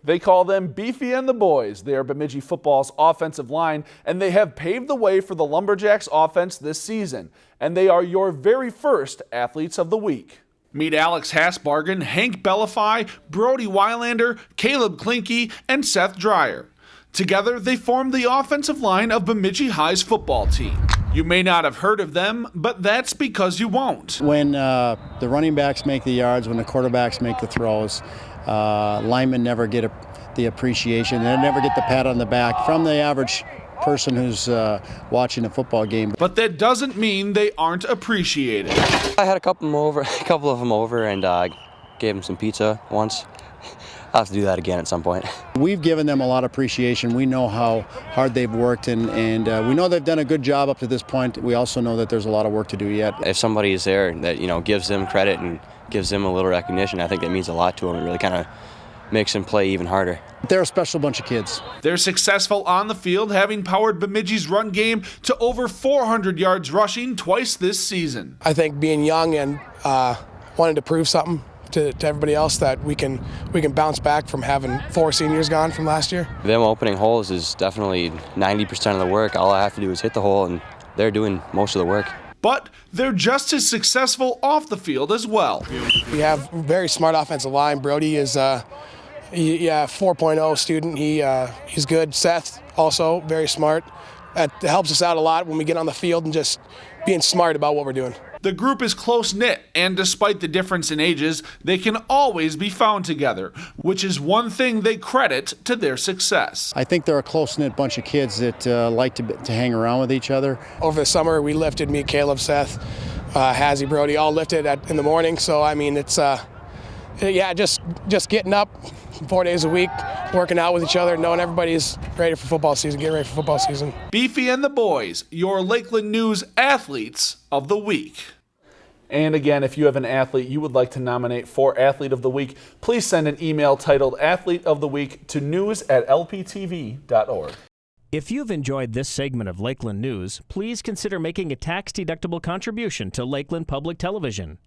They call them Beefy and the boys. They are Bemidji football's offensive line, and they have paved the way for the Lumberjacks offense this season. And they are your very first Athletes of the Week. Meet Alex Hassbargen, Hank Bellify, Brody Weilander, Caleb Klinke, and Seth Dreyer. Together, they form the offensive line of Bemidji High's football team. You may not have heard of them, but that's because you won't. When the running backs make the yards, when the quarterbacks make the throws, linemen never get the appreciation. They never get the pat on the back from the average person who's watching a football game. But that doesn't mean they aren't appreciated. I had a couple of them over, and gave them some pizza once. I'll have to do that again at some point. We've given them a lot of appreciation. We know how hard they've worked, and we know they've done a good job up to this point. We also know that there's a lot of work to do yet. If somebody is there that gives them credit and gives them a little recognition, I think that means a lot to them. It really kind of makes them play even harder. They're a special bunch of kids. They're successful on the field, having powered Bemidji's run game to over 400 yards rushing twice this season. I think being young and wanting to prove something to everybody else that we can bounce back from having 4 seniors gone from last year. Them opening holes is definitely 90% of the work. All I have to do is hit the hole, and they're doing most of the work. But they're just as successful off the field as well. We have a very smart offensive line. Brody is a 4.0 student. He's good. Seth also very smart. That helps us out a lot when we get on the field and just being smart about what we're doing. The group is close-knit, and despite the difference in ages, they can always be found together, which is one thing they credit to their success. I think they're a close-knit bunch of kids that like to hang around with each other. Over the summer, we lifted, me, Caleb, Seth, Hazzy, Brody, all lifted in the morning. So, I mean, it's, just getting up 4 days a week, working out with each other, knowing everybody's ready for football season, getting ready for football season. Beefy and the boys, your Lakeland News Athletes of the Week. And again, if you have an athlete you would like to nominate for Athlete of the Week, please send an email titled Athlete of the Week to news@lptv.org. If you've enjoyed this segment of Lakeland News, please consider making a tax-deductible contribution to Lakeland Public Television.